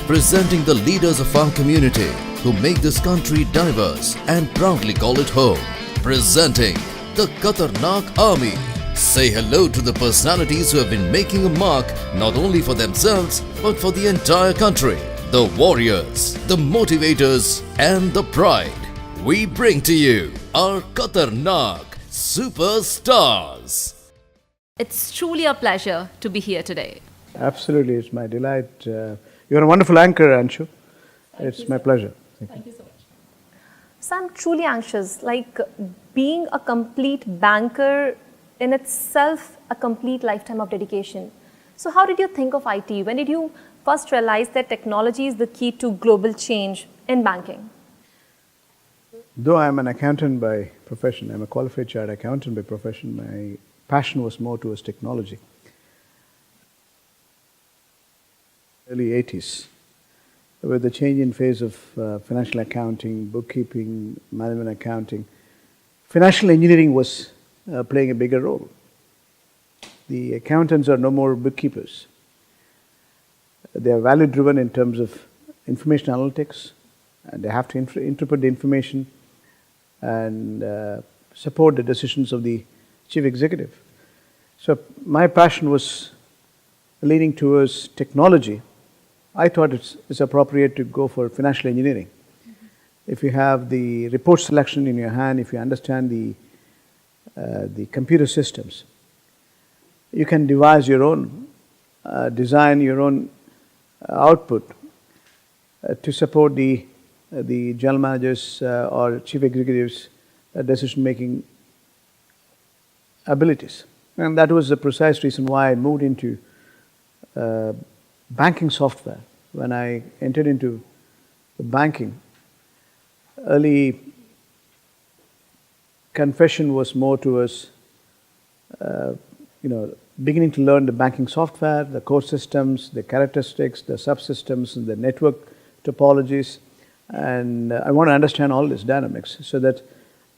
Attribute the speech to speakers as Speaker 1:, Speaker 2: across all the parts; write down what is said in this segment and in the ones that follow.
Speaker 1: presenting the leaders of our community who make this country diverse and proudly call it home. Presenting the Khatarnak Army. Say hello to the personalities who have been making a mark not only for themselves but for the entire country. The warriors, the motivators and the pride. We bring to you our Khatarnak superstars.
Speaker 2: It's truly a pleasure to be here today.
Speaker 3: Absolutely, it's my delight. You're a wonderful anchor, Anshu. It's my pleasure.
Speaker 2: Thank you so much.
Speaker 4: So I'm truly anxious, like being a complete banker in itself, a complete lifetime of dedication. So how did you think of IT? When did you first realize that technology is the key to global change in banking?
Speaker 3: Though I'm an accountant by profession, I'm a qualified chartered accountant by profession, my passion was more towards technology. Early 80s, with the change in phase of financial accounting, bookkeeping, management accounting, financial engineering was playing a bigger role. The accountants are no more bookkeepers. They are value driven in terms of information analytics, and they have to interpret the information and support the decisions of the chief executive. So my passion was leaning towards technology. I thought it's appropriate to go for financial engineering. Mm-hmm. If you have the report selection in your hand, if you understand the computer systems, you can devise your own, design your own output to support the general managers or chief executives' decision-making abilities. And that was the precise reason why I moved into banking software. When I entered into banking, early confession was more towards, beginning to learn the banking software, the core systems, the characteristics, the subsystems, and the network topologies. And I want to understand all these dynamics so that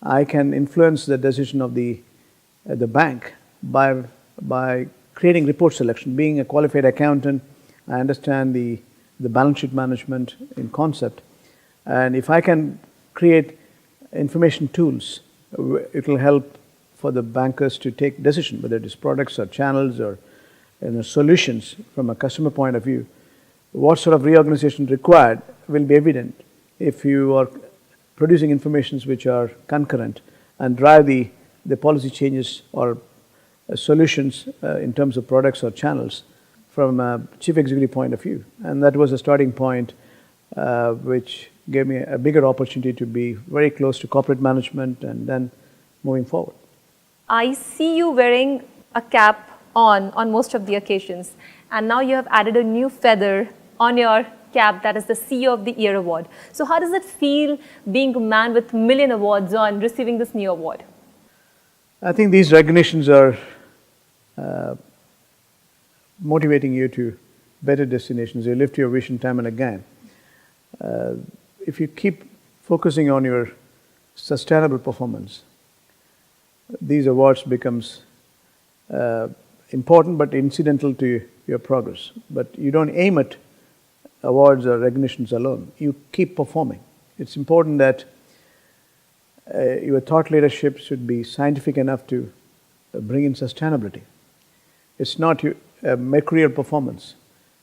Speaker 3: I can influence the decision of the bank by creating report selection. Being a qualified accountant, I understand the balance sheet management in concept. And if I can create information tools, it will help for the bankers to take decision, whether it is products or channels or solutions from a customer point of view. What sort of reorganization required will be evident if you are producing informations which are concurrent and drive the policy changes or solutions in terms of products or channels from a chief executive point of view. And that was a starting point which gave me a bigger opportunity to be very close to corporate management and then moving forward.
Speaker 4: I see you wearing a cap on most of the occasions, and now you have added a new feather on your cap, that is the CEO of the Year award. So how does it feel being a man with million awards on receiving this new award?
Speaker 3: I think these recognitions are motivating you to better destinations. You lift your vision time and again. If you keep focusing on your sustainable performance, these awards becomes important but incidental to your progress. But you don't aim at awards or recognitions alone. You keep performing. It's important that your thought leadership should be scientific enough to bring in sustainability. It's not your mercurial performance.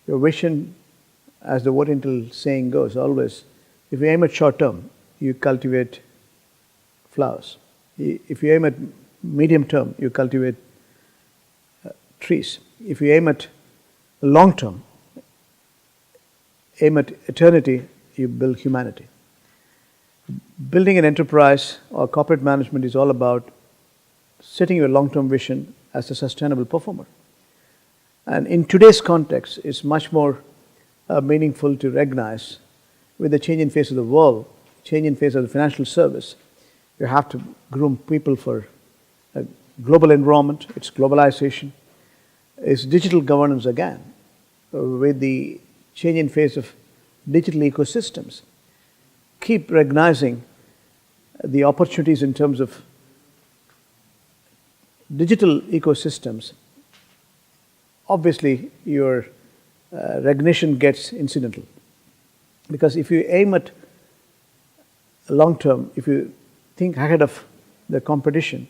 Speaker 3: Your vision, as the Oriental saying goes, always, if you aim at short term, you cultivate flowers. If you aim at medium term, you cultivate trees. If you aim at long term, aim at eternity, you build humanity. Building an enterprise or corporate management is all about setting your long-term vision as a sustainable performer. And in today's context, it's much more meaningful to recognize with the change in phase of the world, change in phase of the financial service, you have to groom people for a global environment. It's globalization. It's digital governance again, with the change in phase of digital ecosystems. Keep recognizing the opportunities in terms of digital ecosystems. Obviously, your recognition gets incidental. Because if you aim at long term, if you think ahead of the competition,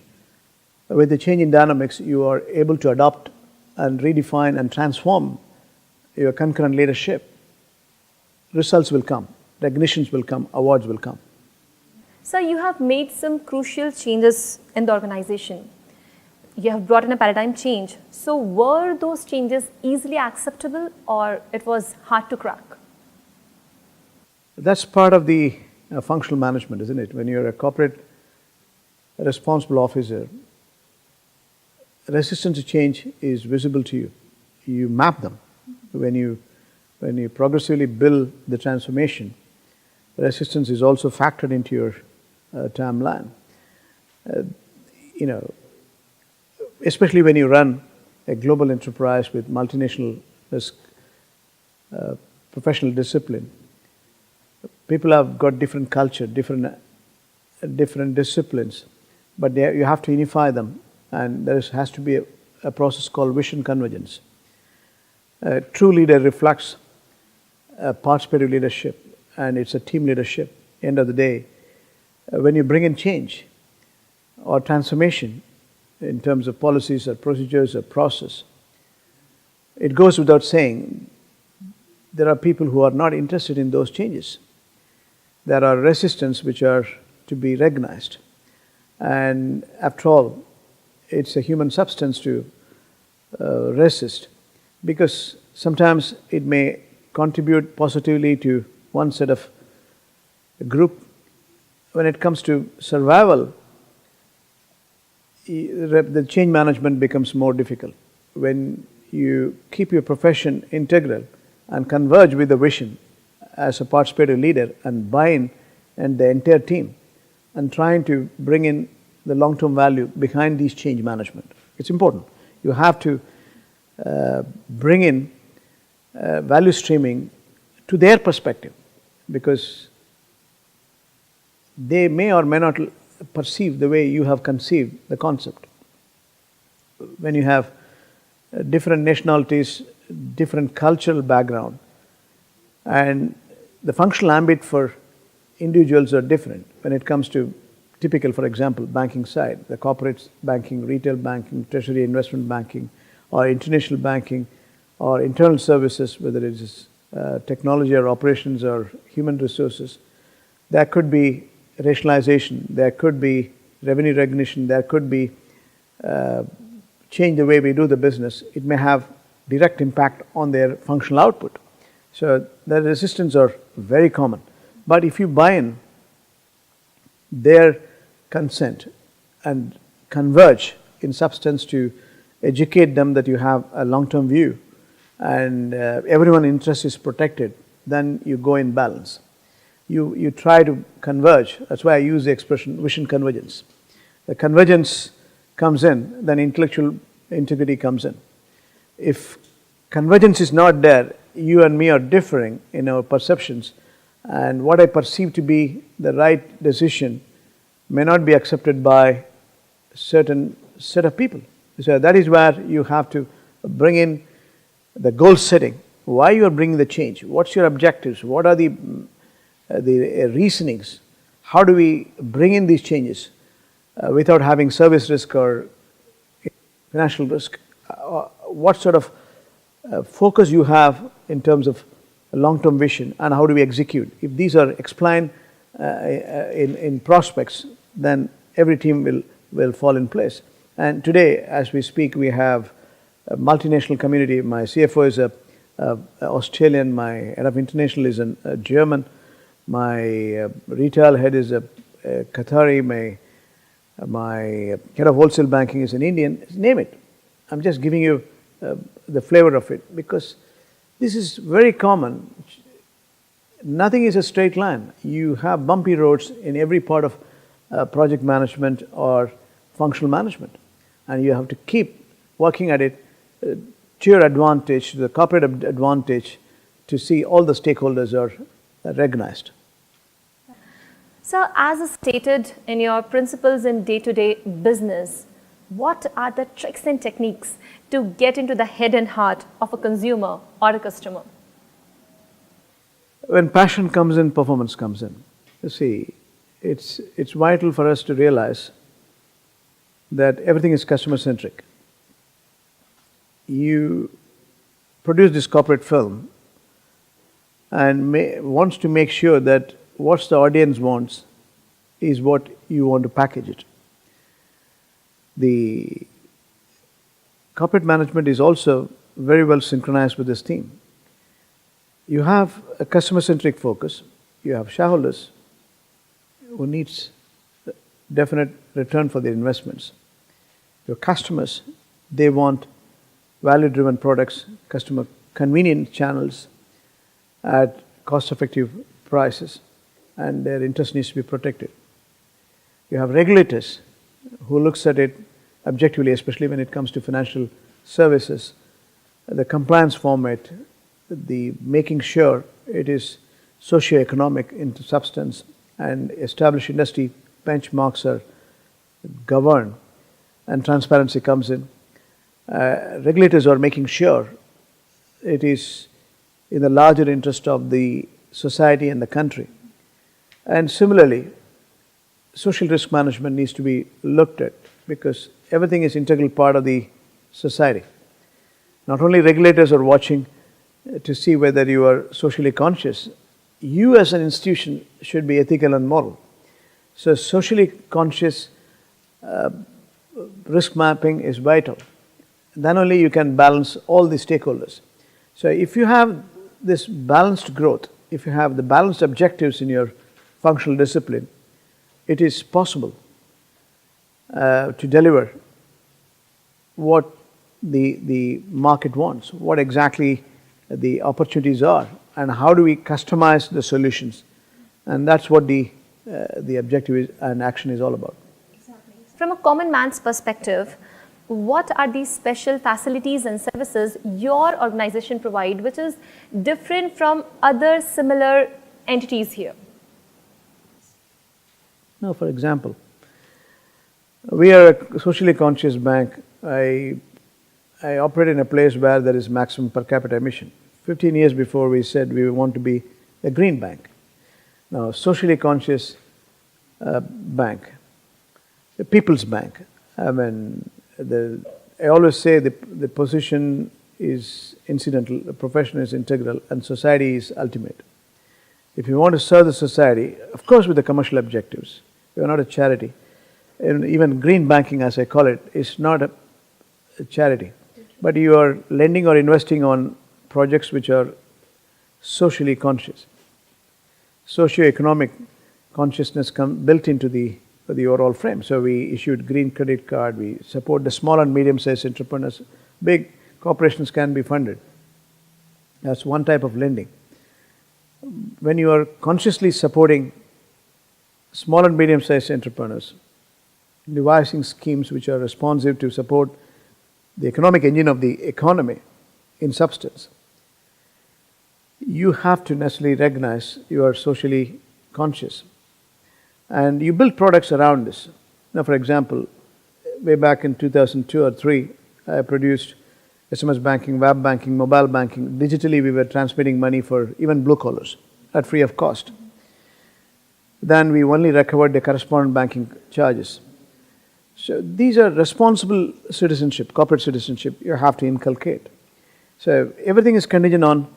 Speaker 3: with the change in dynamics, you are able to adopt and redefine and transform your concurrent leadership. Results will come, recognitions will come, awards will come.
Speaker 4: Sir, you have made some crucial changes in the organization. You have brought in a paradigm change. So were those changes easily acceptable or it was hard to crack?
Speaker 3: That's part of the functional management, isn't it? When you're a corporate responsible officer, resistance to change is visible to you. You map them. When you progressively build the transformation, resistance is also factored into your timeline. Especially when you run a global enterprise with multinational risk, professional discipline, people have got different culture, different disciplines, but you have to unify them, and there has to be a process called vision convergence. A true leader reflects participative leadership, and it's a team leadership. End of the day, when you bring in change or transformation in terms of policies or procedures or process, it goes without saying there are people who are not interested in those changes. There are resistance which are to be recognized. And after all, it's a human substance to resist, because sometimes it may contribute positively to one set of group. When it comes to survival, the change management becomes more difficult. When you keep your profession integral and converge with the vision as a participative leader and buy in and the entire team and trying to bring in the long-term value behind these change management, it's important. You have to bring in value streaming to their perspective, because they may or may not perceive the way you have conceived the concept. When you have different nationalities, different cultural background, and the functional ambit for individuals are different. When it comes to typical, for example, banking side, the corporate banking, retail banking, treasury investment banking, or international banking, or internal services, whether it is technology or operations or human resources, there could be rationalization, there could be revenue recognition, there could be change the way we do the business. It may have direct impact on their functional output. So the resistance are very common. But if you buy in their consent and converge in substance to educate them that you have a long-term view and everyone's interest is protected, then you go in balance. You try to converge. That's why I use the expression vision convergence. The convergence comes in, then intellectual integrity comes in. If convergence is not there, you and me are differing in our perceptions, and what I perceive to be the right decision may not be accepted by certain set of people. So that is where you have to bring in the goal setting. Why you are bringing the change? What's your objectives? What are the reasonings? How do we bring in these changes without having service risk or financial risk? What sort of focus you have in terms of long-term vision, and how do we execute? If these are explained in prospects, then every team will fall in place. And today, as we speak, we have a multinational community. My CFO is a Australian, my head of international is a German, my retail head is a Qatari, my head of wholesale banking is an Indian. Name it. I'm just giving you the flavor of it, because this is very common. Nothing is a straight line. You have bumpy roads in every part of project management or functional management, and you have to keep working at it to your advantage, to the corporate advantage, to see all the stakeholders are recognized.
Speaker 4: So, as stated in your principles in day-to-day business, what are the tricks and techniques to get into the head and heart of a consumer or a customer?
Speaker 3: when passion comes in, performance comes in. You see, it's vital for us to realize that everything is customer centric. You produce this corporate film and wants to make sure that what the audience wants is what you want to package it. The corporate management is also very well synchronized with this theme. You have a customer-centric focus. You have shareholders who needs definite return for their investments. Your customers, they want value-driven products, customer convenient channels at cost-effective prices, and their interest needs to be protected. You have regulators who looks at it objectively, especially when it comes to financial services, the compliance format, the making sure it is socio-economic in substance, and established industry benchmarks are governed and transparency comes in. Regulators are making sure it is in the larger interest of the society and the country. And similarly, social risk management needs to be looked at because everything is integral part of the society. Not only regulators are watching to see whether you are socially conscious, you as an institution should be ethical and moral. So socially conscious risk mapping is vital. Then only you can balance all the stakeholders. So if you have this balanced growth, if you have the balanced objectives in your functional discipline, it is possible to deliver what the market wants, what exactly the opportunities are, and how do we customize the solutions. And that's what the objective is and action is all about.
Speaker 4: From a common man's perspective, what are these special facilities and services your organization provide which is different from other similar entities here?
Speaker 3: Now, for example, we are a socially conscious bank. I operate in a place where there is maximum per capita emission. 15 years before we said we want to be a green bank. Now, socially conscious bank, a people's bank. I mean, I always say the position is incidental, the profession is integral, and society is ultimate. If you want to serve the society, of course with the commercial objectives, you are not a charity. And even green banking, as I call it, is not a charity. But you are lending or investing on projects which are socially conscious. Socio-economic consciousness built into the overall frame. So we issued green credit card, we support the small and medium-sized entrepreneurs. Big corporations can be funded. That's one type of lending. When you are consciously supporting small and medium-sized entrepreneurs, devising schemes which are responsive to support the economic engine of the economy in substance, you have to necessarily recognize you are socially conscious. And you build products around this. Now, for example, way back in 2002 or 3, I produced SMS banking, web banking, mobile banking. Digitally, we were transmitting money for even blue collars at free of cost. Then we only recovered the correspondent banking charges. So these are responsible citizenship, corporate citizenship you have to inculcate. So everything is contingent on,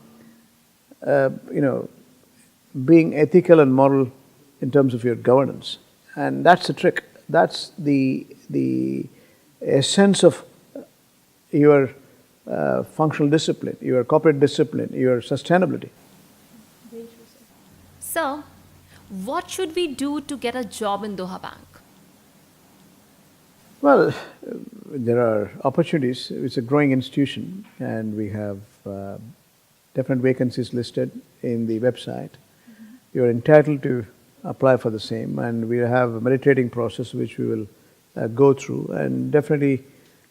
Speaker 3: being ethical and moral in terms of your governance. And that's the trick. That's the essence of your functional discipline, your corporate discipline, your sustainability.
Speaker 2: So, what should we do to get a job in Doha Bank?
Speaker 3: Well, there are opportunities. It's a growing institution and we have different vacancies listed in the website. You're entitled to apply for the same, and we have a merit rating process which we will go through, and definitely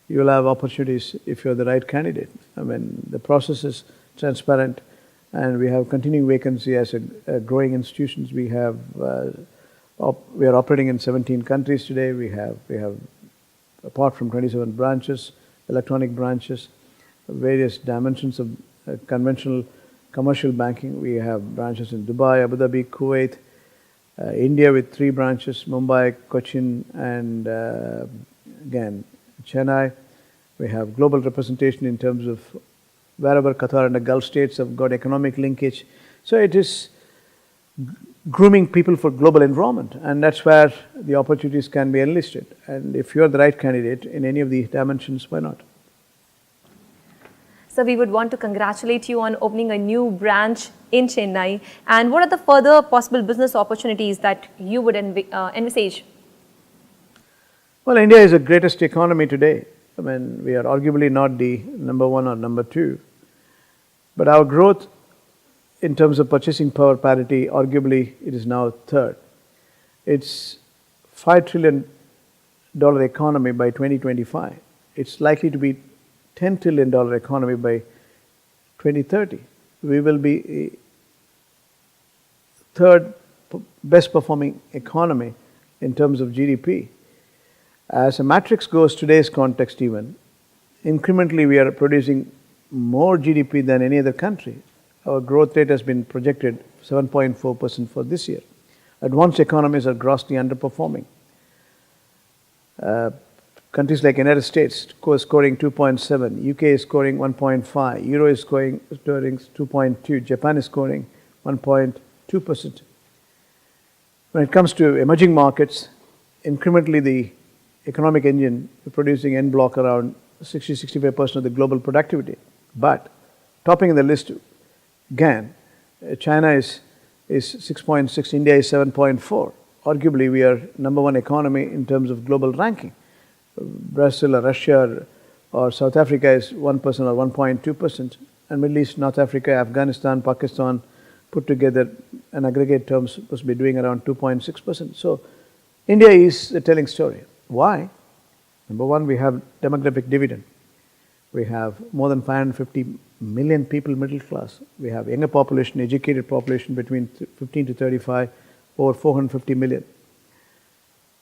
Speaker 3: you will have opportunities if you're the right candidate. I mean, the process is transparent and we have continuing vacancy as a growing institutions. We have we are operating in 17 countries today. We have apart from 27 branches, electronic branches, various dimensions of conventional commercial banking. We have branches in Dubai, Abu Dhabi, Kuwait, India with 3 branches, Mumbai, Cochin, and again, Chennai. We have global representation in terms of wherever Qatar and the Gulf states have got economic linkage. So it is grooming people for global environment, and that's where the opportunities can be enlisted. And if you're the right candidate in any of these dimensions, why not?
Speaker 4: So we would want to congratulate you on opening a new branch in Chennai. And what are the further possible business opportunities that you would envisage?
Speaker 3: Well, India is the greatest economy today. I mean, we are arguably not the number 1 or number 2, but our growth in terms of purchasing power parity, arguably it is now 3rd. It's $5 trillion economy by 2025. It's likely to be $10 trillion economy by 2030. We will be 3rd best performing economy in terms of GDP. As a matrix goes, today's context even, incrementally we are producing more GDP than any other country. Our growth rate has been projected 7.4% for this year. Advanced economies are grossly underperforming. Countries like United States scoring 2.7, UK is scoring 1.5, Euro is scoring 2.2, Japan is scoring 1.2%. When it comes to emerging markets, incrementally the economic engine is producing en bloc around 60-65% of the global productivity. But topping the list again, China is 6.6, India is 7.4. Arguably, we are number 1 economy in terms of global ranking. Brazil or Russia or South Africa is 1% or 1.2%, and Middle East, North Africa, Afghanistan, Pakistan put together in aggregate terms supposed to be doing around 2.6%. So India is a telling story. Why? Number 1, we have demographic dividend. We have more than 550 million people middle class. We have younger population, educated population between 15 to 35, over 450 million.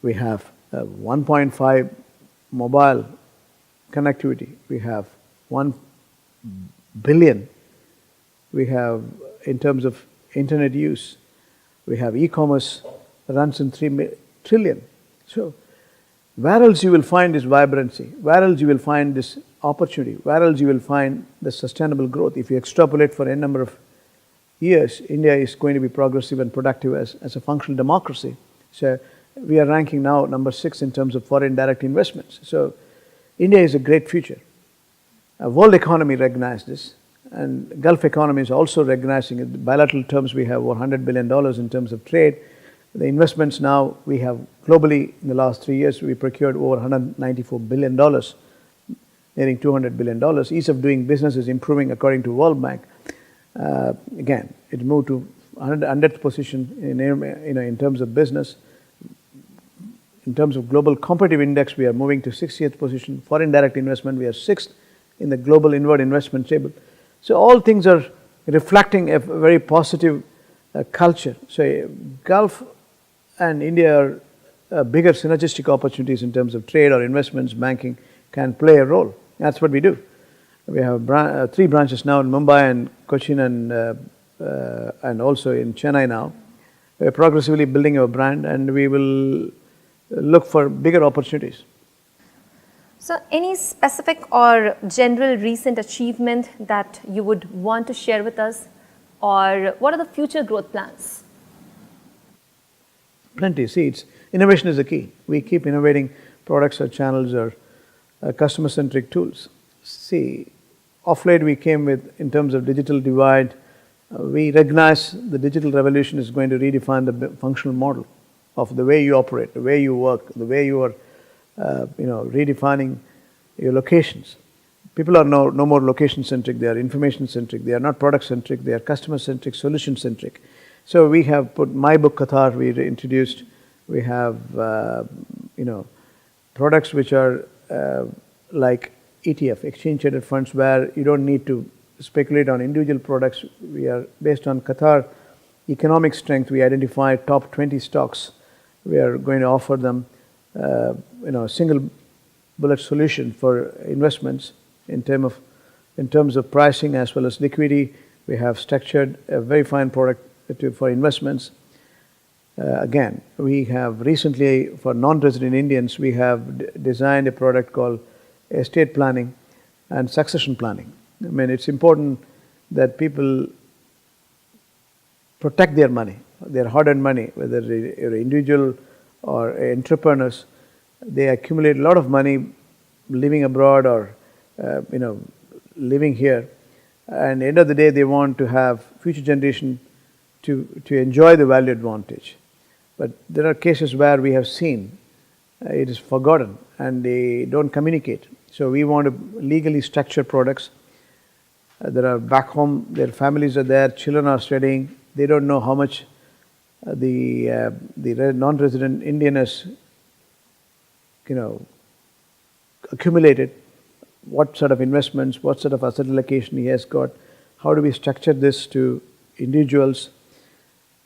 Speaker 3: We have 1.5 mobile connectivity. We have 1 billion. We have, in terms of internet use, we have e-commerce runs in 3 trillion. So where else you will find this vibrancy? Where else you will find this opportunity? Where else you will find the sustainable growth? If you extrapolate for a number of years, India is going to be progressive and productive as a functional democracy. So we are ranking now number 6 in terms of foreign direct investments. So India is a great future. World economy recognized this, and Gulf economies also recognizing it. In bilateral terms, we have over $100 billion in terms of trade. The investments now we have globally in the last 3 years, we procured over $194 billion, nearing $200 billion. Ease of doing business is improving according to World Bank. Again, it moved to 100th position in terms of business. In terms of global competitive index, we are moving to 60th position. Foreign direct investment, we are 6th in the global inward investment table. So all things are reflecting a very positive culture. So Gulf and India are bigger synergistic opportunities in terms of trade or investments, banking can play a role. That's what we do. We have 3 branches now in Mumbai and Cochin and also in Chennai now. We're progressively building our brand, and we will look for bigger opportunities.
Speaker 4: So any specific or general recent achievement that you would want to share with us, or what are the future growth plans?
Speaker 3: Plenty. See, innovation is the key. We keep innovating products or channels or customer-centric tools. See, of late we came with, in terms of digital divide, we recognize the digital revolution is going to redefine the functional model of the way you operate, the way you work, the way you are, redefining your locations. People are no more location-centric, they are information-centric, they are not product-centric, they are customer-centric, solution-centric. So we have put My Book Qatar, we introduced, we have, products which are like ETF, exchange-traded funds, where you don't need to speculate on individual products. We are based on Qatar economic strength. We identify top 20 stocks. We are going to offer them, single bullet solution for investments in terms of pricing as well as liquidity, We have structured a very fine product for investments. Again, we have recently, for non-resident Indians, we have designed a product called estate planning and succession planning. I mean, it's important that people protect their money, their hard-earned money, whether you're an individual or entrepreneurs. They accumulate a lot of money living abroad or living here, and at the end of the day they want to have future generation to enjoy the value advantage. But there are cases where we have seen it is forgotten and they don't communicate. So we want to legally structure products. There are back home, their families are there, children are studying, they don't know how much the non-resident Indian has accumulated, what sort of investments, what sort of asset allocation he has got. How do we structure this to individuals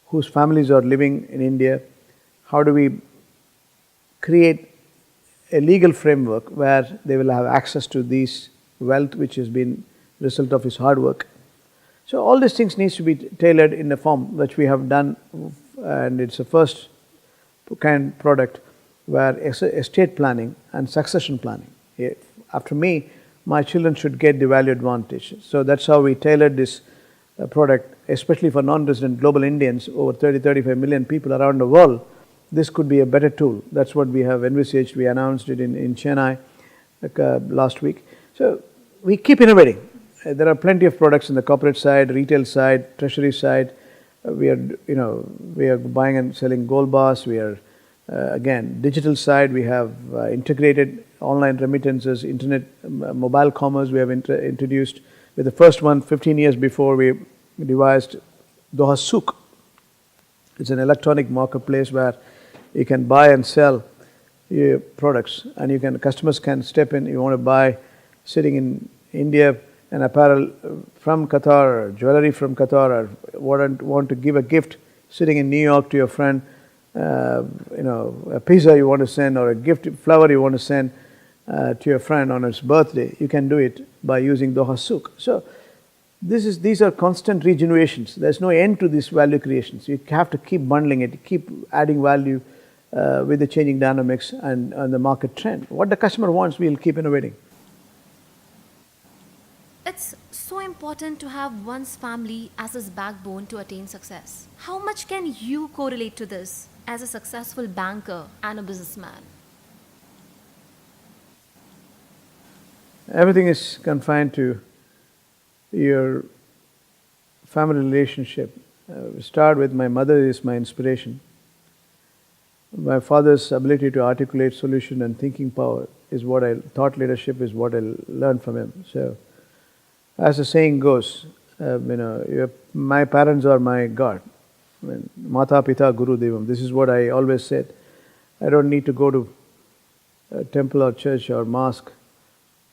Speaker 3: whose families are living in India? How do we create a legal framework where they will have access to this wealth which has been the result of his hard work? So all these things needs to be tailored in a form which we have done, and it's a first kind product where estate planning and succession planning. After me, my children should get the value advantage. So that's how we tailored this product, especially for non-resident global Indians, over 30-35 million people around the world. This could be a better tool. That's what we have envisaged. We announced it in Chennai last week. So we keep innovating. There are plenty of products in the corporate side, retail side, treasury side. We are buying and selling gold bars. We are again, digital side, we have integrated online remittances, internet, mobile commerce we have introduced. With the first one 15 years before, we devised Doha Souk. It's an electronic marketplace where you can buy and sell your products, and customers can step in. You want to buy, sitting in India, an apparel from Qatar, or jewelry from Qatar, or want to give a gift sitting in New York to your friend, a pizza you want to send, or a gift flower you want to send to your friend on his birthday. You can do it by using Doha Souk. So these are constant regenerations. There's no end to these value creations. You have to keep bundling it, keep adding value with the changing dynamics and the market trend. What the customer wants, we'll keep innovating.
Speaker 5: It's so important to have one's family as his backbone to attain success. How much can you correlate to this as a successful banker and a businessman?
Speaker 3: Everything is confined to your family relationship. Start with my mother is my inspiration. My father's ability to articulate solution and thinking power is what thought leadership is what I learned from him. So, as the saying goes, my parents are my God. Mata Pita Guru Devam. This is what I always said. I don't need to go to a temple or church or mosque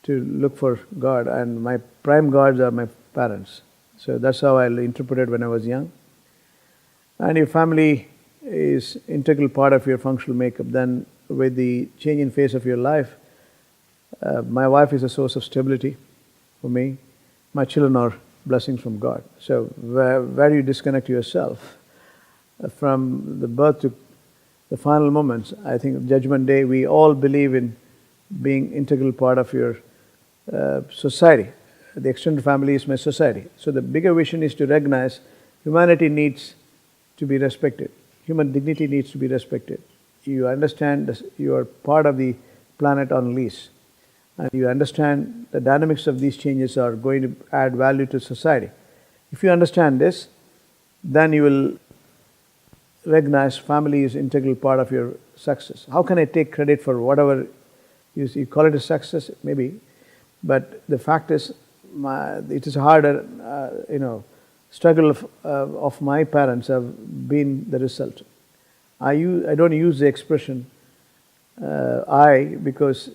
Speaker 3: to look for God, and my prime gods are my parents. So that's how I interpreted when I was young. And your family is integral part of your functional makeup. Then with the changing phase of your life, my wife is a source of stability for me. My children are blessings from God. So where do you disconnect yourself from the birth to the final moments? I think Judgment Day, we all believe in being integral part of your society. The extended family is my society. So the bigger vision is to recognize humanity needs to be respected. Human dignity needs to be respected. You understand this, you are part of the planet on lease, and you understand the dynamics of these changes are going to add value to society. If you understand this, then you will recognize family is integral part of your success. How can I take credit for whatever you call it a success? Maybe, but the fact is, it is harder. Struggle of my parents have been the result. I don't use the expression I, because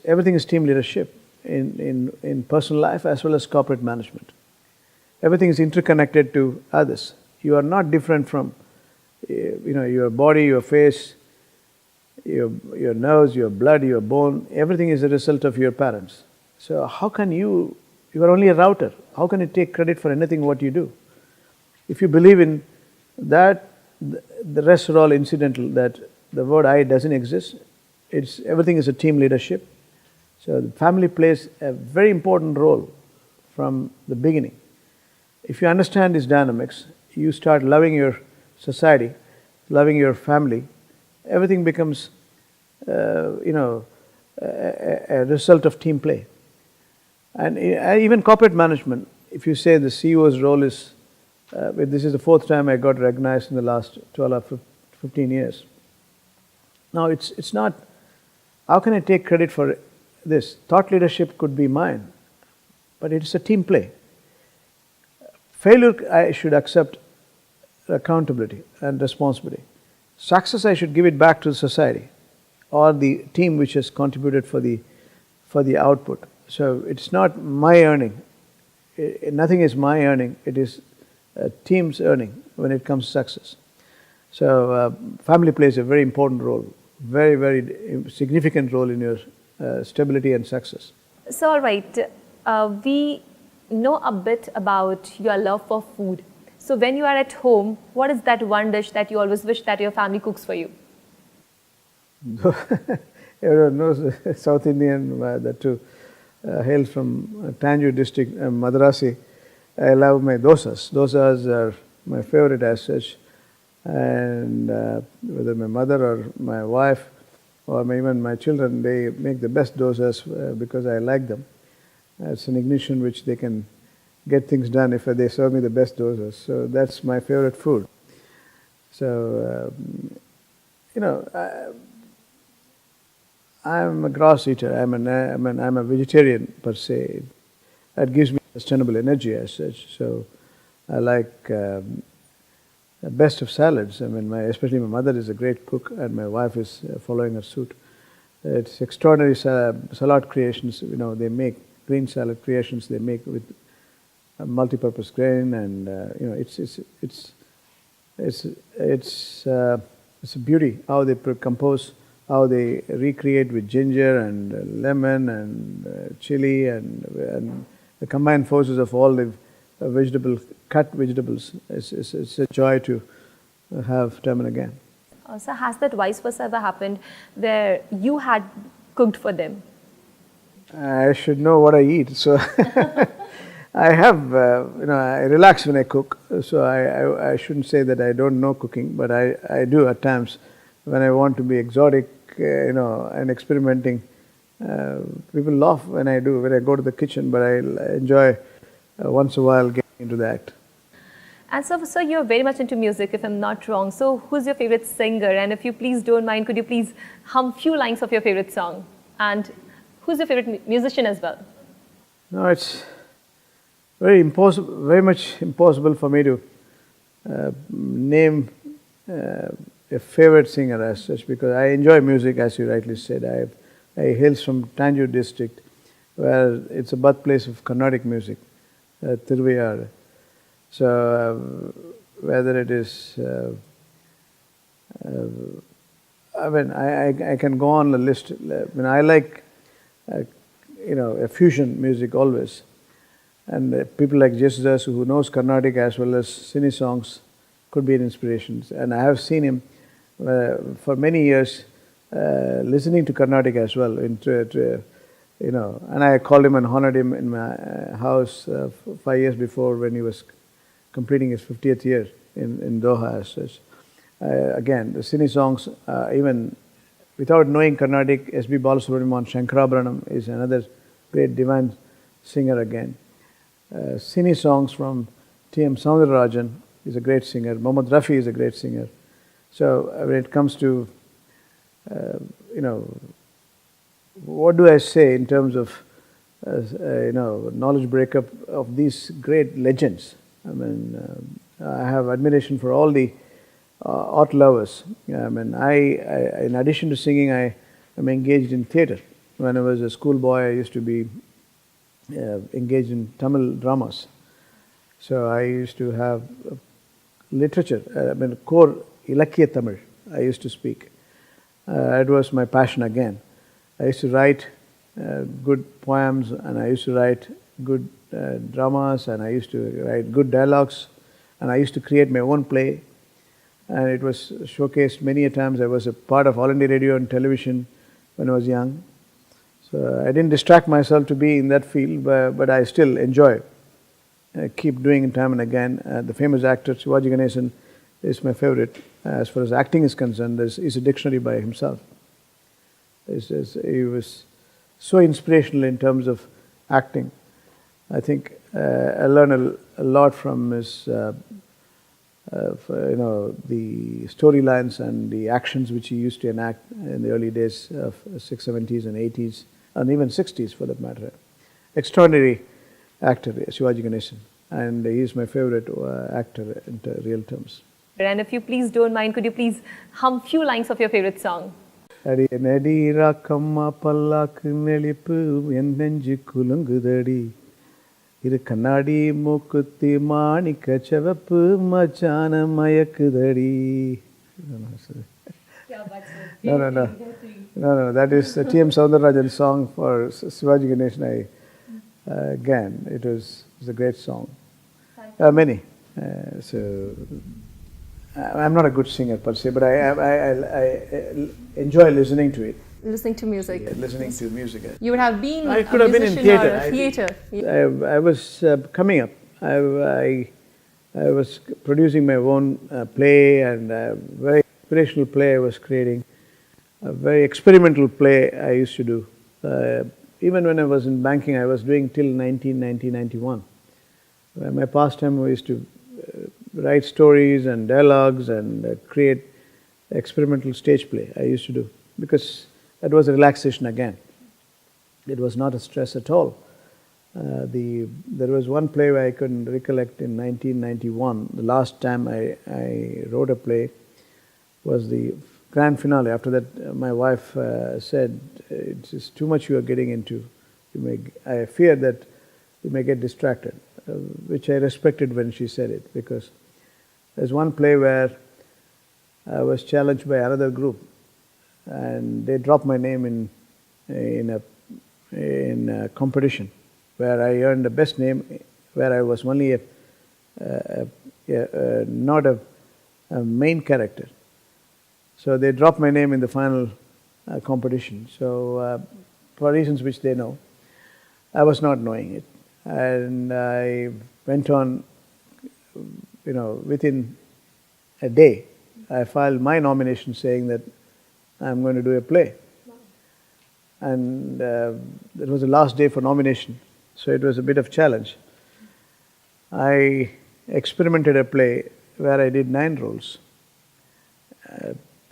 Speaker 3: everything is team leadership in personal life as well as corporate management. Everything is interconnected to others. You are not different from your body, your face, your nose, your blood, your bone. Everything is a result of your parents. So how can you You are only a router. How can you take credit for anything what you do? If you believe in that, the rest are all incidental, that the word I doesn't exist. Everything is a team leadership. So the family plays a very important role from the beginning. If you understand these dynamics, you start loving your society, loving your family. Everything becomes, a result of team play. And even corporate management, if you say the CEO's role is, this is the fourth time I got recognized in the last 12 or 15 years. Now, it's not, how can I take credit for this? Thought leadership could be mine, but it's a team play. Failure, I should accept accountability and responsibility. Success, I should give it back to the society or the team which has contributed for the output. So it's not my earning. Nothing is my earning. It is a team's earning when it comes to success. So family plays a very important role, very, very significant role in your stability and success.
Speaker 4: So, all right, we know a bit about your love for food. So when you are at home, what is that one dish that you always wish that your family cooks for you?
Speaker 3: Everyone knows South Indian, that too, hails from Tanjore district, Madrasi. I love my dosas. Dosas are my favorite as such. And whether my mother or my wife or even my children, they make the best dosas because I like them. It's an ignition which they can get things done if they serve me the best dosas. So that's my favorite food. So, I'm a grass eater. I'm a vegetarian per se. That gives me sustainable energy as such. So I like the best of salads. Especially my mother is a great cook, and my wife is following her suit. It's extraordinary salad creations. They make green salad creations. They make with multi-purpose grain, and it's a beauty how they compose, how they recreate with ginger and lemon and chili and the combined forces of all the cut vegetables. It's a joy to have time and again.
Speaker 4: So has that vice versa ever happened where you had cooked for them?
Speaker 3: I should know what I eat, so I have, I relax when I cook, so I shouldn't say that I don't know cooking, but I do at times when I want to be exotic, and experimenting. People laugh when I go to the kitchen, but I enjoy once in a while getting into the act.
Speaker 4: And so you're very much into music, if I'm not wrong. So who's your favorite singer? And if you please don't mind, could you please hum few lines of your favorite song? And who's your favorite musician as well?
Speaker 3: No, it's very much impossible for me to name a favorite singer as such, because I enjoy music, as you rightly said. I hail from Tanjore district, where it's a birthplace of Carnatic music, Tiruviyar. So whether it is, I can go on the list. I like, a fusion music always. And people like Jesus, who knows Carnatic as well as Cine songs, could be an inspiration. And I have seen him for many years listening to Carnatic as well. And I called him and honored him in my house 5 years before, when he was completing his 50th year in Doha as such. Again, the Cine songs, even without knowing Carnatic, S.B. Balasubramanian, Shankarabharanam is another great divine singer again. Cine songs from T.M. Soundararajan is a great singer. Mohammad Rafi is a great singer. So when it comes to, what do I say in terms of, knowledge breakup of these great legends? I have admiration for all the art lovers. In addition to singing, I am engaged in theatre. When I was a schoolboy, I used to be engaged in Tamil dramas. So I used to have literature, core Ilakkiya Tamil I used to speak. It was my passion again. I used to write good poems, and I used to write good dramas, and I used to write good dialogues, and I used to create my own play, and it was showcased many a times. I was a part of All India Radio and television when I was young. So I didn't distract myself to be in that field, but I still enjoy it. I keep doing it time and again. The famous actor Shivaji Ganesan is my favorite. As far as acting is concerned, he's a dictionary by himself. He was so inspirational in terms of acting. I think I learned a lot from his, the storylines and the actions which he used to enact in the early days of 60s, 70s and 80s, and even 60s for that matter. Extraordinary actor, Shivaji Ganesan, and he is my favorite actor in real terms.
Speaker 4: And if you please don't mind, could you please hum few lines of your favorite song?
Speaker 3: Adi nadi rakamma pallakku nelippu en nenju kulungudadi iru kannadi mookuthi maanikka chevappu machana mayakudadi. No, that is the T.M. Soundararajan song for Shivaji Ganesan. Again, it was a great song. Many. So I'm not a good singer per se, but I enjoy listening to it.
Speaker 4: Listening to music.
Speaker 3: Yeah, listening to music.
Speaker 4: You would have been
Speaker 3: I could have been in theatre. I was coming up. I was producing my own play, and a very inspirational play I was creating. A very experimental play I used to do. Even when I was in banking, I was doing till 1991. My pastime was to write stories and dialogues and create experimental stage play I used to do, because that was a relaxation again. It was not a stress at all. There was one play where I couldn't recollect in 1991. The last time I wrote a play was the grand finale. After that, my wife said, "It's just too much you are getting into. I fear that you may get distracted," which I respected when she said it, because there's one play where I was challenged by another group, and they dropped my name in a competition where I earned the best name, where I was only not a main character. So they dropped my name in the final competition. So for reasons which they know, I was not knowing it, and I went on. Within a day, I filed my nomination saying that I'm going to do a play. And it was the last day for nomination, so it was a bit of challenge. I experimented a play where I did 9 roles.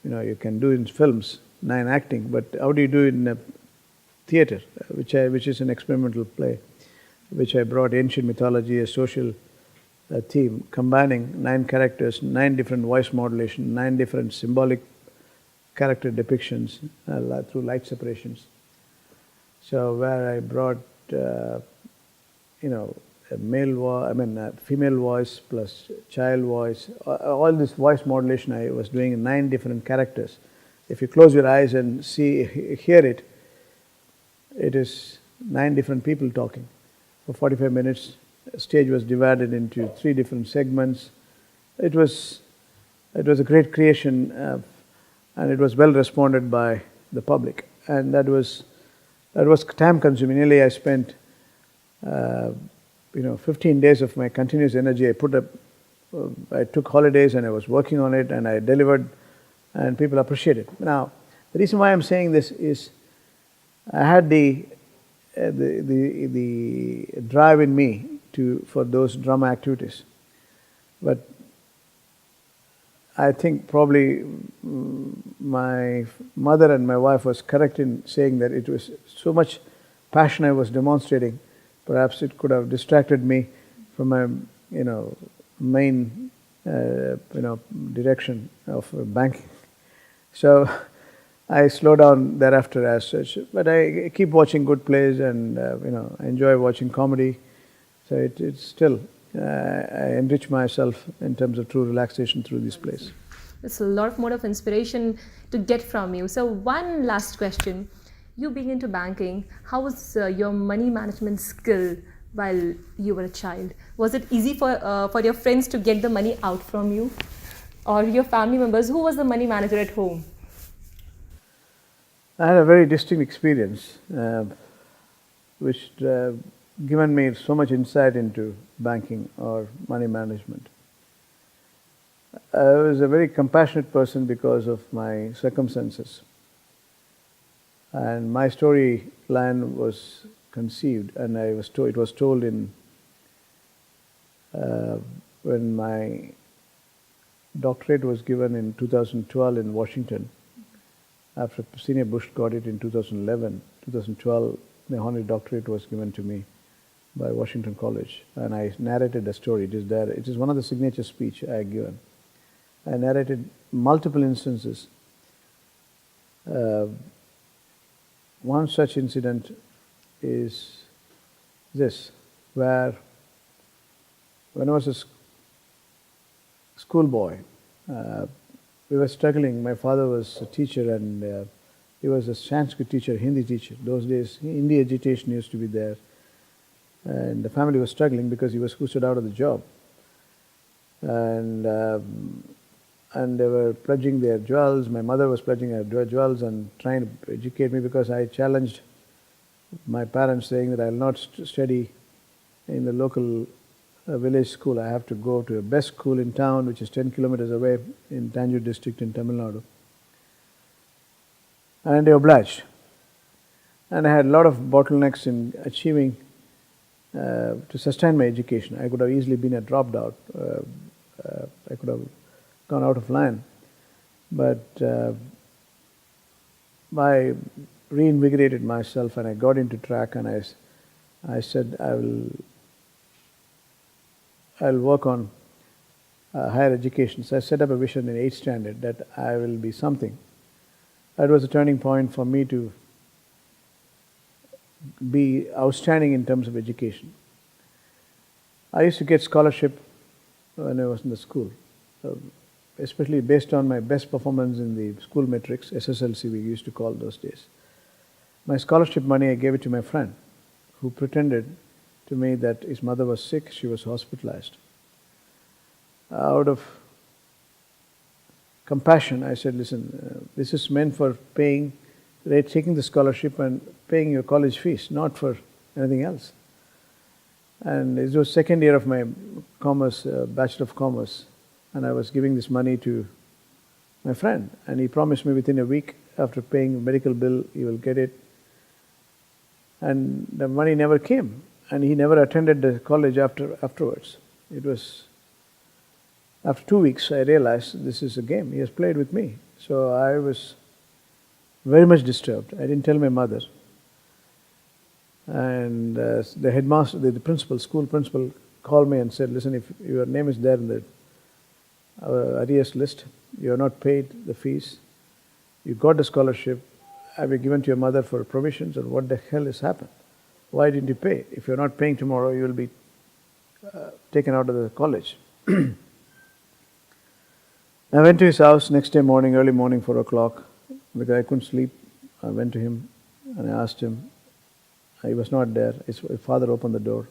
Speaker 3: You can do in films 9 acting, but how do you do it in a theatre, which is an experimental play, which I brought ancient mythology, a social theme, combining 9 characters, 9 different voice modulation, 9 different symbolic character depictions through light separations. So where I brought, a female voice plus child voice, all this voice modulation I was doing in 9 different characters. If you close your eyes and hear it, it is 9 different people talking for 45 minutes. The stage was divided into 3 different segments. It was a great creation, and it was well responded by the public. And that was time consuming. Nearly I spent 15 days of my continuous energy. I took holidays and I was working on it, and I delivered, and people appreciated. Now, the reason why I'm saying this is I had the drive in me for those drama activities, but I think probably my mother and my wife was correct in saying that it was so much passion I was demonstrating. Perhaps it could have distracted me from my main direction of banking. So I slow down thereafter as such. But I keep watching good plays, and I enjoy watching comedy. So it's still, I enrich myself in terms of true relaxation through these plays.
Speaker 4: It's a lot more of inspiration to get from you. So one last question. You being into banking, how was your money management skill while you were a child? Was it easy for your friends to get the money out from you? Or your family members? Who was the money manager at home?
Speaker 3: I had a very distinct experience, which given me so much insight into banking or money management. I was a very compassionate person because of my circumstances. And my storyline was conceived, and it was told in when my doctorate was given in 2012 in Washington. After Senior Bush got it in 2011, 2012, the honorary doctorate was given to me by Washington College, and I narrated a story. It is there. It is one of the signature speech I had given. I narrated multiple instances. One such incident is this, where when I was a schoolboy, we were struggling. My father was a teacher, and he was a Sanskrit teacher, Hindi teacher. Those days, Hindi education used to be there. And the family was struggling because he was hoisted out of the job. And they were pledging their jewels. My mother was pledging her jewels and trying to educate me, because I challenged my parents, saying that I will not study in the local village school. I have to go to a best school in town, which is 10 kilometers away in Tanjore district in Tamil Nadu. And they obliged. And I had a lot of bottlenecks in achieving to sustain my education. I could have easily been a dropped out. I could have gone out of line. But I reinvigorated myself, and I got into track, and I said I'll work on higher education. So I set up a vision in 8th standard that I will be something. That was a turning point for me to be outstanding in terms of education. I used to get scholarship when I was in the school, especially based on my best performance in the school metrics, SSLC we used to call those days. My scholarship money, I gave it to my friend, who pretended to me that his mother was sick, she was hospitalized. Out of compassion, I said, listen, this is meant for taking the scholarship and paying your college fees, not for anything else. And it was second year of my commerce, Bachelor of Commerce, and I was giving this money to my friend, and he promised me within a week, after paying a medical bill, he will get it. And the money never came, and he never attended the college afterwards. It was after 2 weeks I realized this is a game. He has played with me. So I was very much disturbed. I didn't tell my mother. And the headmaster, the principal, school principal, called me and said, listen, if your name is there in the arrears list, you are not paid the fees, you got the scholarship, have you given to your mother for provisions, or what the hell has happened? Why didn't you pay? If you're not paying tomorrow, you will be taken out of the college. I went to his house next day morning, early morning, 4 o'clock, because I couldn't sleep. I went to him and I asked him. He was not there. His father opened the door,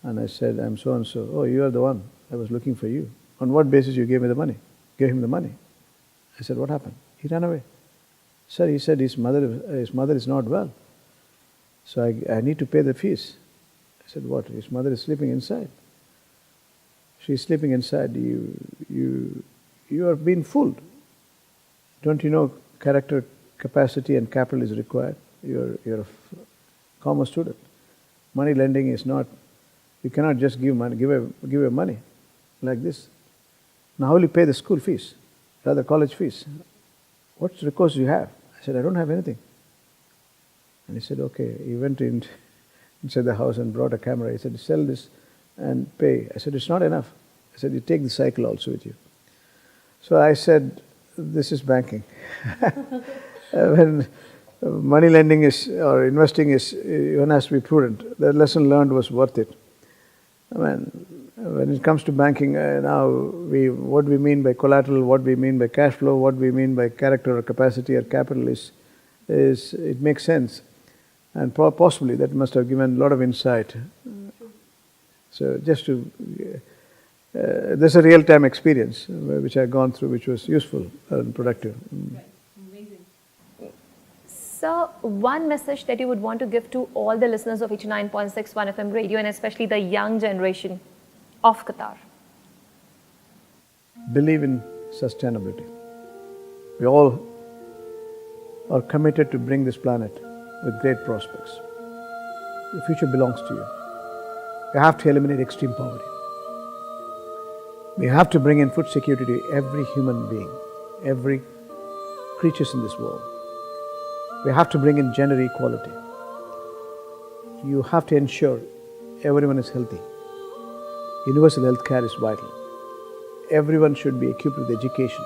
Speaker 3: and I said, I'm so and so. Oh, you are the one. I was looking for you. On what basis you gave me the money? Gave him the money. I said, what happened? He ran away. Sir, he said his mother is not well, so I need to pay the fees. I said, what? His mother is sleeping inside. She's sleeping inside. You are being fooled. Don't you know character, capacity and capital is required? You're a commerce student. Money lending is not, you cannot just give away money like this. Now how will you pay the school fees, rather college fees? What recourse do you have? I said, I don't have anything. And he said, okay. He went inside the house and brought a camera. He said, sell this and pay. I said, it's not enough. I said, you take the cycle also with you. So I said, this is banking. When money lending is, or investing is, one has to be prudent. The lesson learned was worth it. I mean, when it comes to banking, now what we mean by collateral, what we mean by cash flow, what we mean by character or capacity or capital is it makes sense. And possibly that must have given a lot of insight. So just to, there's a real-time experience which I've gone through, which was useful and productive.
Speaker 4: So, one message that you would want to give to all the listeners of 89.6 ONE FM radio, and especially the young generation of Qatar.
Speaker 3: Believe in sustainability. We all are committed to bring this planet with great prospects. The future belongs to you. We have to eliminate extreme poverty. We have to bring in food security to every human being, every creatures in this world. We have to bring in gender equality. You have to ensure everyone is healthy. Universal health care is vital. Everyone should be equipped with education.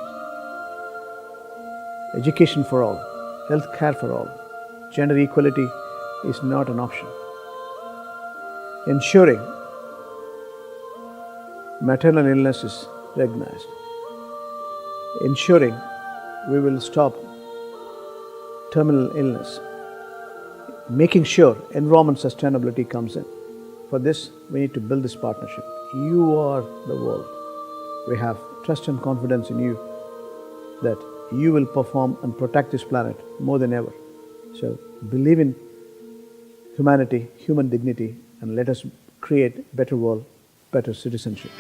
Speaker 3: Education for all, health care for all. Gender equality is not an option. Ensuring maternal illness is recognized. Ensuring we will stop terminal illness. Making sure environment sustainability comes in. For this, we need to build this partnership. You are the world. We have trust and confidence in you that you will perform and protect this planet more than ever. So believe in humanity, human dignity, and let us create a better world, better citizenship.